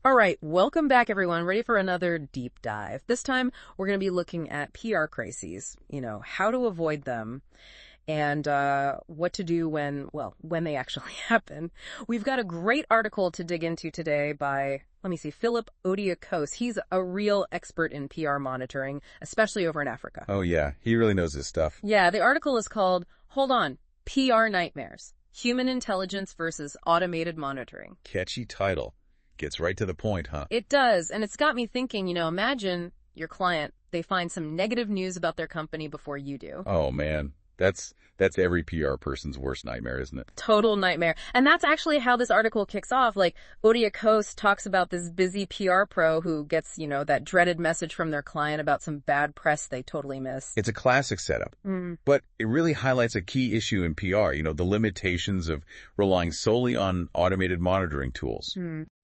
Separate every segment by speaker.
Speaker 1: All right, welcome back, everyone. Ready for another deep dive. This time, we're going to be looking at PR crises, how to avoid them, and what to do when they actually happen. We've got a great article to dig into today by, Philip Odiakos. He's a real expert in PR monitoring, especially over in Africa.
Speaker 2: Oh, yeah. He really knows his stuff.
Speaker 1: Yeah, the article is called, Hold On, PR Nightmares, Human Intelligence versus Automated Monitoring.
Speaker 2: Catchy title. Gets right to the point, huh?
Speaker 1: It does, and it's got me thinking, imagine your client, they find some negative news about their company before you do.
Speaker 2: Oh, man. That's every PR person's worst nightmare, isn't it?
Speaker 1: Total nightmare. And that's actually how this article kicks off. Odiakos talks about this busy PR pro who gets, that dreaded message from their client about some bad press they totally missed.
Speaker 2: It's a classic setup. But it really highlights a key issue in PR, the limitations of relying solely on automated monitoring tools.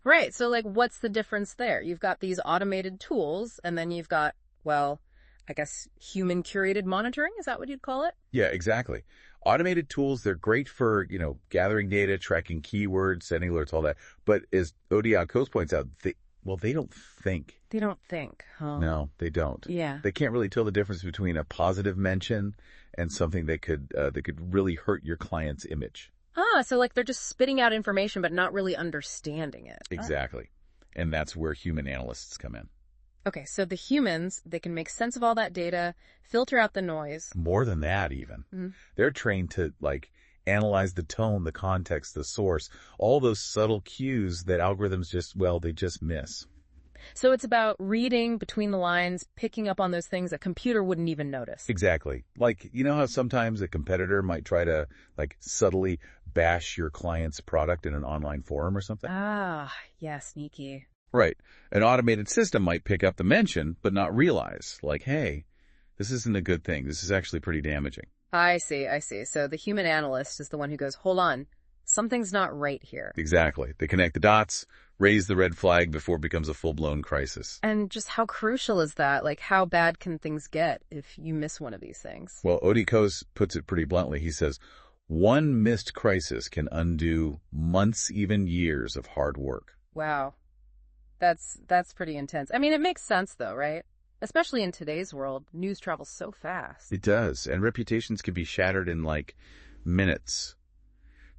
Speaker 1: Right. So, what's the difference there? You've got these automated tools, and then you've got, I guess, human-curated monitoring? Is that what you'd call it?
Speaker 2: Yeah, exactly. Automated tools, they're great for, gathering data, tracking keywords, sending alerts, all that. But as Odiakos points out, they don't think.
Speaker 1: They don't think, huh?
Speaker 2: No, they don't.
Speaker 1: Yeah.
Speaker 2: They can't really tell the difference between a positive mention and something that could really hurt your client's image.
Speaker 1: So they're just spitting out information but not really understanding it.
Speaker 2: Exactly. And that's where human analysts come in.
Speaker 1: Okay, so the humans, they can make sense of all that data, filter out the noise.
Speaker 2: More than that, even. They're trained to, analyze the tone, the context, the source, all those subtle cues that algorithms they just miss.
Speaker 1: So it's about reading between the lines, picking up on those things a computer wouldn't even notice.
Speaker 2: Exactly. How sometimes a competitor might try to, subtly bash your client's product in an online forum or something?
Speaker 1: Yeah, sneaky.
Speaker 2: Right. An automated system might pick up the mention, but not realize, hey, this isn't a good thing. This is actually pretty damaging.
Speaker 1: I see. So the human analyst is the one who goes, hold on, something's not right here.
Speaker 2: Exactly. They connect the dots, raise the red flag before it becomes a full-blown crisis.
Speaker 1: And just how crucial is that? How bad can things get if you miss one of these things?
Speaker 2: Well, Odiakos puts it pretty bluntly. He says, one missed crisis can undo months, even years of hard work.
Speaker 1: Wow. That's pretty intense. It makes sense though, right? Especially in today's world, news travels so fast.
Speaker 2: It does, and reputations can be shattered in minutes.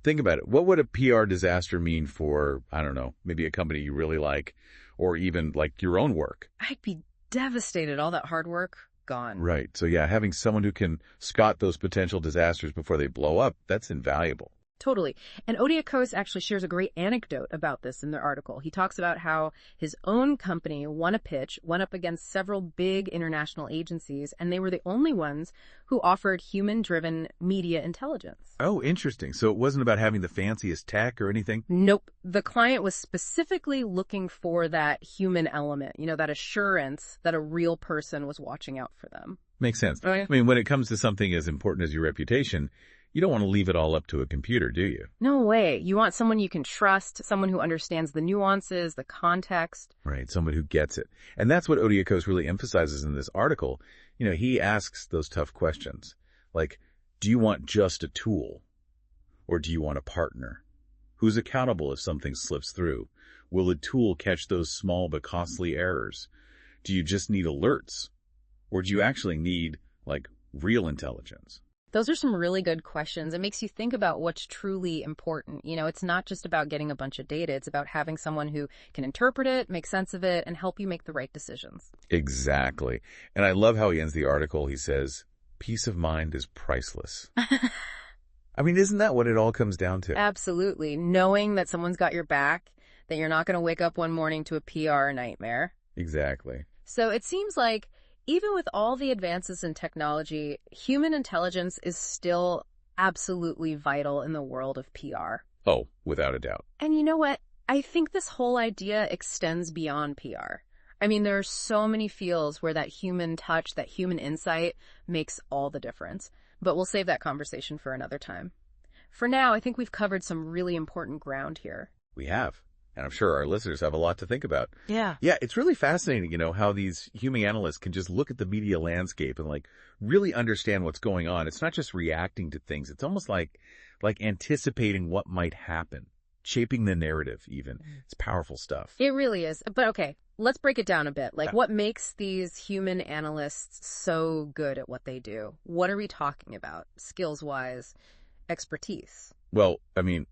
Speaker 2: Think about it. What would a PR disaster mean for, I don't know, maybe a company you really like, or even your own work?
Speaker 1: I'd be devastated. All that hard work, gone.
Speaker 2: Right. So yeah, having someone who can spot those potential disasters before they blow up, that's invaluable.
Speaker 1: Totally. And Odiakos actually shares a great anecdote about this in their article. He talks about how his own company won a pitch, went up against several big international agencies, and they were the only ones who offered human-driven media intelligence.
Speaker 2: Oh, interesting. So it wasn't about having the fanciest tech or anything?
Speaker 1: Nope. The client was specifically looking for that human element, that assurance that a real person was watching out for them.
Speaker 2: Makes sense.
Speaker 1: Oh, yeah.
Speaker 2: When it comes to something as important as your reputation, you don't want to leave it all up to a computer, do you?
Speaker 1: No way. You want someone you can trust, someone who understands the nuances, the context.
Speaker 2: Right, someone who gets it. And that's what Odiakos really emphasizes in this article. He asks those tough questions. Do you want just a tool? Or do you want a partner? Who's accountable if something slips through? Will the tool catch those small but costly errors? Do you just need alerts? Or do you actually need, real intelligence?
Speaker 1: Those are some really good questions. It makes you think about what's truly important. It's not just about getting a bunch of data. It's about having someone who can interpret it, make sense of it, and help you make the right decisions.
Speaker 2: Exactly. And I love how he ends the article. He says, peace of mind is priceless. Isn't that what it all comes down to?
Speaker 1: Absolutely. Knowing that someone's got your back, that you're not going to wake up one morning to a PR nightmare.
Speaker 2: Exactly.
Speaker 1: So it seems like even with all the advances in technology, human intelligence is still absolutely vital in the world of PR.
Speaker 2: Oh, without a doubt.
Speaker 1: And you know what? I think this whole idea extends beyond PR. There are so many fields where that human touch, that human insight makes all the difference. But we'll save that conversation for another time. For now, I think we've covered some really important ground here.
Speaker 2: We have. And I'm sure our listeners have a lot to think about.
Speaker 1: Yeah.
Speaker 2: Yeah, it's really fascinating, how these human analysts can just look at the media landscape and really understand what's going on. It's not just reacting to things. It's almost like anticipating what might happen. shaping the narrative even. It's powerful stuff.
Speaker 1: It really is. But okay, let's break it down a bit. Like,
Speaker 2: Yeah.
Speaker 1: what makes these human analysts so good at what they do? What are we talking about, skills-wise, expertise?
Speaker 2: Well, I mean,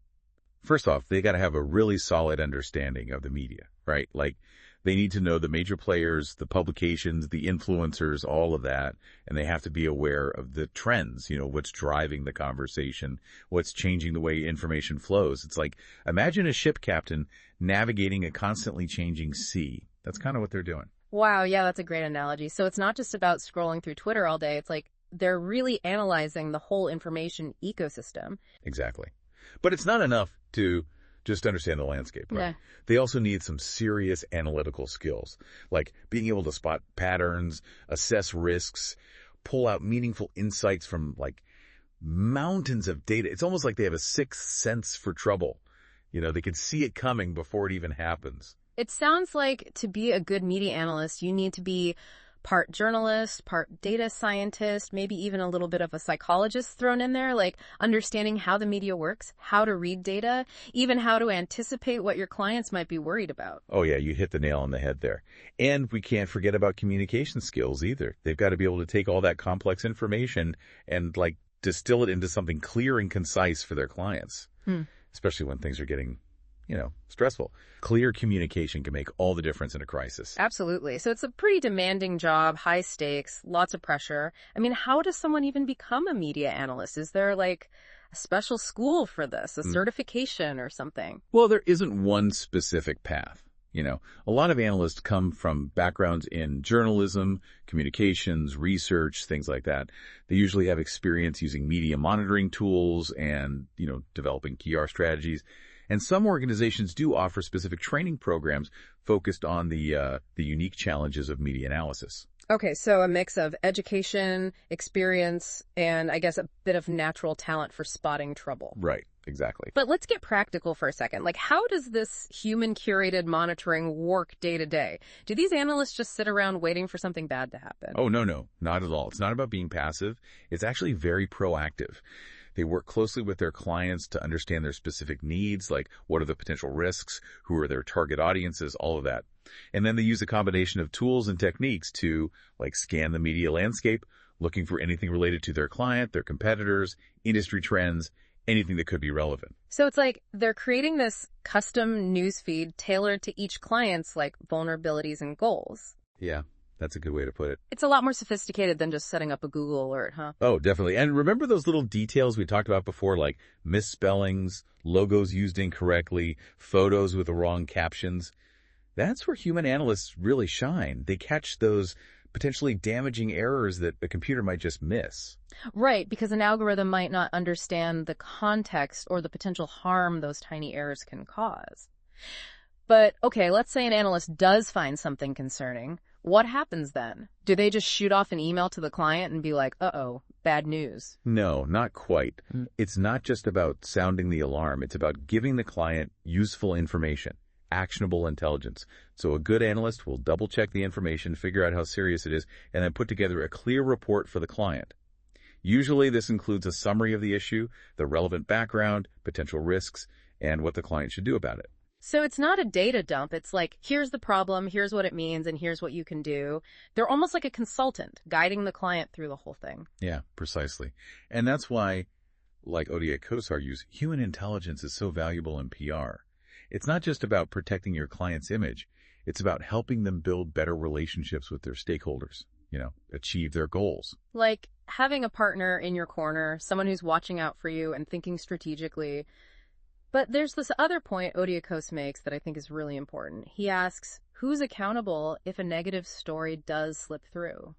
Speaker 2: first off, they got to have a really solid understanding of the media, right? Like, they need to know the major players, the publications, the influencers, all of that. And they have to be aware of the trends, what's driving the conversation, what's changing the way information flows. It's like, imagine a ship captain navigating a constantly changing sea. That's kind of what they're doing.
Speaker 1: Wow, yeah, that's a great analogy. So it's not just about scrolling through Twitter all day. It's like they're really analyzing the whole information ecosystem.
Speaker 2: Exactly. But it's not enough to just understand the landscape, right?
Speaker 1: Yeah.
Speaker 2: They also need some serious analytical skills, like being able to spot patterns, assess risks, pull out meaningful insights from like mountains of data. It's almost like they have a sixth sense for trouble. They can see it coming before it even happens.
Speaker 1: It sounds like to be a good media analyst, you need to be part journalist, part data scientist, maybe even a little bit of a psychologist thrown in there, like understanding how the media works, how to read data, even how to anticipate what your clients might be worried about.
Speaker 2: Oh yeah, you hit the nail on the head there. And we can't forget about communication skills either. They've got to be able to take all that complex information and like distill it into something clear and concise for their clients, especially when things are getting stressful. Clear communication can make all the difference in a crisis.
Speaker 1: Absolutely. So it's a pretty demanding job, high stakes, lots of pressure. I mean, how does someone even become a media analyst? Is there like a special school for this, a certification or something?
Speaker 2: Well, there isn't one specific path. A lot of analysts come from backgrounds in journalism, communications, research, things like that. They usually have experience using media monitoring tools and, developing PR strategies. And some organizations do offer specific training programs focused on the unique challenges of media analysis.
Speaker 1: Okay, so a mix of education, experience, and I guess a bit of natural talent for spotting trouble.
Speaker 2: Right, exactly.
Speaker 1: But let's get practical for a second. Like, how does this human-curated monitoring work day to day? Do these analysts just sit around waiting for something bad to happen?
Speaker 2: Oh, no, not at all. It's not about being passive. It's actually very proactive. They work closely with their clients to understand their specific needs, like what are the potential risks, who are their target audiences, all of that. And then they use a combination of tools and techniques to like scan the media landscape, looking for anything related to their client, their competitors, industry trends, anything that could be relevant.
Speaker 1: So it's like they're creating this custom newsfeed tailored to each client's like vulnerabilities and goals.
Speaker 2: Yeah. That's a good way to put it.
Speaker 1: It's a lot more sophisticated than just setting up a Google alert, huh?
Speaker 2: Oh, definitely. And remember those little details we talked about before, like misspellings, logos used incorrectly, photos with the wrong captions? That's where human analysts really shine. They catch those potentially damaging errors that a computer might just miss.
Speaker 1: Right, because an algorithm might not understand the context or the potential harm those tiny errors can cause. But, okay, let's say an analyst does find something concerning. What happens then? Do they just shoot off an email to the client and be like, uh-oh, bad news?
Speaker 2: No, not quite. It's not just about sounding the alarm. It's about giving the client useful information, actionable intelligence. So a good analyst will double-check the information, figure out how serious it is, and then put together a clear report for the client. Usually this includes a summary of the issue, the relevant background, potential risks, and what the client should do about it.
Speaker 1: So it's not a data dump. It's like, here's the problem, here's what it means, and here's what you can do. They're almost like a consultant guiding the client through the whole thing.
Speaker 2: Yeah, precisely. And that's why, like ODA-COSE argues, human intelligence is so valuable in PR. It's not just about protecting your client's image. It's about helping them build better relationships with their stakeholders, achieve their goals.
Speaker 1: Like having a partner in your corner, someone who's watching out for you and thinking strategically. But there's this other point ODA-COSE makes that I think is really important. He asks, who's accountable if a negative story does slip through?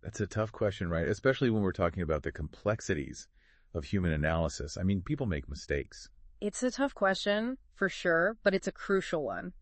Speaker 2: That's a tough question, right? Especially when we're talking about the complexities of human analysis. I mean, people make mistakes.
Speaker 1: It's a tough question, for sure, but it's a crucial one.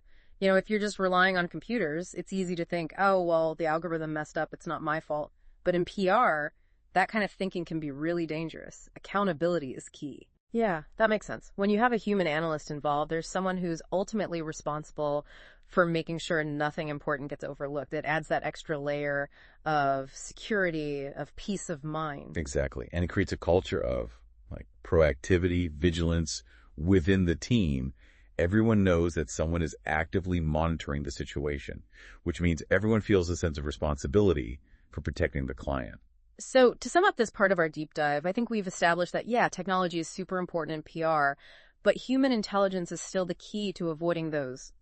Speaker 1: If you're just relying on computers, it's easy to think, oh, well, the algorithm messed up, it's not my fault. But in PR, that kind of thinking can be really dangerous. Accountability is key. Yeah, that makes sense. When you have a human analyst involved, there's someone who's ultimately responsible for making sure nothing important gets overlooked. It adds that extra layer of security, of peace of mind.
Speaker 2: Exactly. And it creates a culture of like proactivity, vigilance, within the team, everyone knows that someone is actively monitoring the situation, which means everyone feels a sense of responsibility for protecting the client.
Speaker 1: So to sum up this part of our deep dive, I think we've established that, yeah, technology is super important in PR, but human intelligence is still the key to avoiding those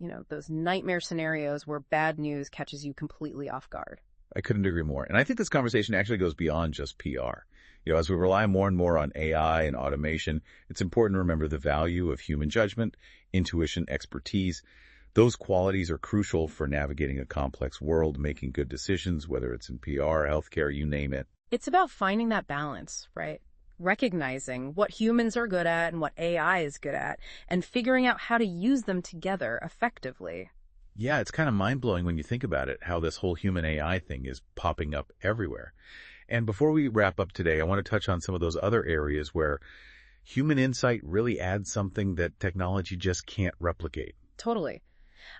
Speaker 1: nightmare scenarios where bad news catches you completely off guard.
Speaker 2: I couldn't agree more. And I think this conversation actually goes beyond just PR. As we rely more and more on AI and automation, it's important to remember the value of human judgment, intuition, expertise. Those qualities are crucial for navigating a complex world, making good decisions, whether it's in PR, healthcare, you name it.
Speaker 1: It's about finding that balance, right? Recognizing what humans are good at and what AI is good at, and figuring out how to use them together effectively.
Speaker 2: Yeah, it's kind of mind-blowing when you think about it, how this whole human AI thing is popping up everywhere. And before we wrap up today, I want to touch on some of those other areas where human insight really adds something that technology just can't replicate.
Speaker 1: Totally.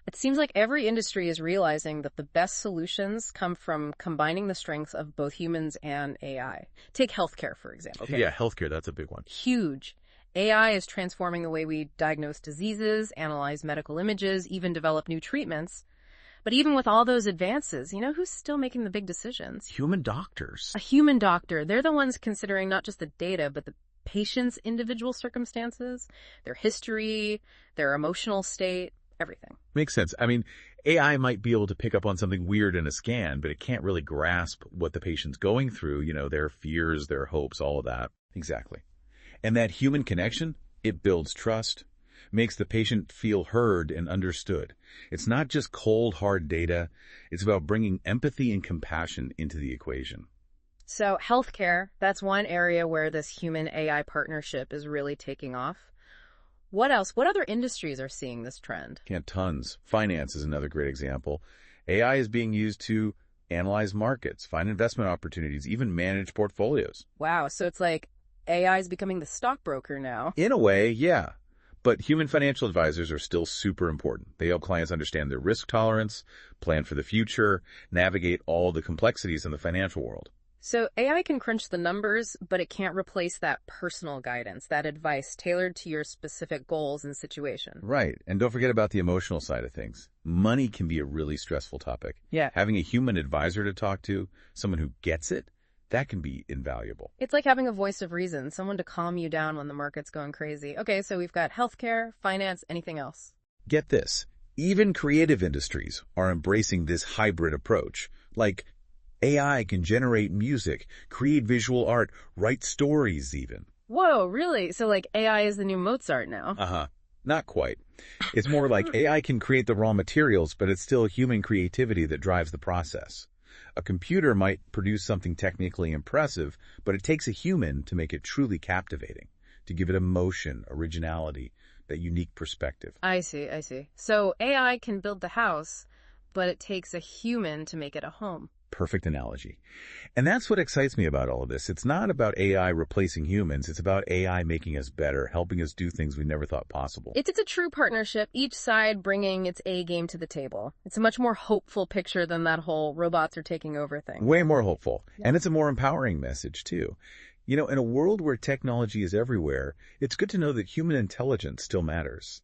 Speaker 1: It seems like every industry is realizing that the best solutions come from combining the strengths of both humans and AI. Take healthcare, for example. Okay?
Speaker 2: Yeah, healthcare, that's a big one.
Speaker 1: Huge. AI is transforming the way we diagnose diseases, analyze medical images, even develop new treatments. But even with all those advances, who's still making the big decisions?
Speaker 2: Human doctors.
Speaker 1: A human doctor. They're the ones considering not just the data, but the patient's individual circumstances, their history, their emotional state, everything.
Speaker 2: Makes sense. I mean, AI might be able to pick up on something weird in a scan, but it can't really grasp what the patient's going through, their fears, their hopes, all of that. Exactly. And that human connection, it builds trust, makes the patient feel heard and understood. It's not just cold, hard data. It's about bringing empathy and compassion into the equation.
Speaker 1: So healthcare, that's one area where this human-AI partnership is really taking off. What else? What other industries are seeing this trend?
Speaker 2: Yeah, tons. Finance is another great example. AI is being used to analyze markets, find investment opportunities, even manage portfolios.
Speaker 1: Wow, so it's like AI is becoming the stockbroker now.
Speaker 2: In a way, yeah. But human financial advisors are still super important. They help clients understand their risk tolerance, plan for the future, navigate all the complexities in the financial world.
Speaker 1: So AI can crunch the numbers, but it can't replace that personal guidance, that advice tailored to your specific goals and situation.
Speaker 2: Right. And don't forget about the emotional side of things. Money can be a really stressful topic.
Speaker 1: Yeah.
Speaker 2: Having a human advisor to talk to, someone who gets it, that can be invaluable.
Speaker 1: It's like having a voice of reason, someone to calm you down when the market's going crazy. Okay, so we've got healthcare, finance, anything else?
Speaker 2: Get this. Even creative industries are embracing this hybrid approach. Like, AI can generate music, create visual art, write stories even.
Speaker 1: Whoa, really? So like AI is the new Mozart now?
Speaker 2: Uh-huh. Not quite. It's more like AI can create the raw materials, but it's still human creativity that drives the process. A computer might produce something technically impressive, but it takes a human to make it truly captivating, to give it emotion, originality, that unique perspective.
Speaker 1: I see. So AI can build the house, but it takes a human to make it a home.
Speaker 2: Perfect analogy. And that's what excites me about all of this. It's not about AI replacing humans. It's about AI making us better, helping us do things we never thought possible.
Speaker 1: It's a true partnership, each side bringing its A game to the table. It's a much more hopeful picture than that whole robots are taking over thing.
Speaker 2: Way more hopeful. Yeah. And it's a more empowering message, too. In a world where technology is everywhere, it's good to know that human intelligence still matters,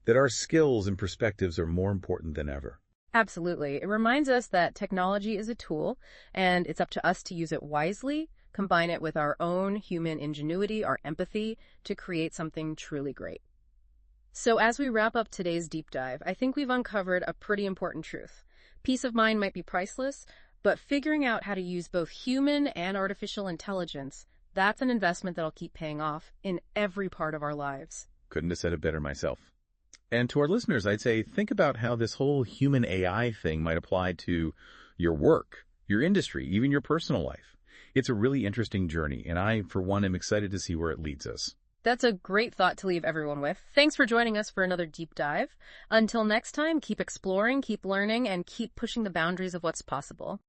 Speaker 2: that our skills and perspectives are more important than ever.
Speaker 1: Absolutely. It reminds us that technology is a tool, and it's up to us to use it wisely, combine it with our own human ingenuity, our empathy, to create something truly great. So as we wrap up today's deep dive, I think we've uncovered a pretty important truth. Peace of mind might be priceless, but figuring out how to use both human and artificial intelligence, that's an investment that'll keep paying off in every part of our lives.
Speaker 2: Couldn't have said it better myself. And to our listeners, I'd say, think about how this whole human AI thing might apply to your work, your industry, even your personal life. It's a really interesting journey, and I, for one, am excited to see where it leads us.
Speaker 1: That's a great thought to leave everyone with. Thanks for joining us for another deep dive. Until next time, keep exploring, keep learning, and keep pushing the boundaries of what's possible.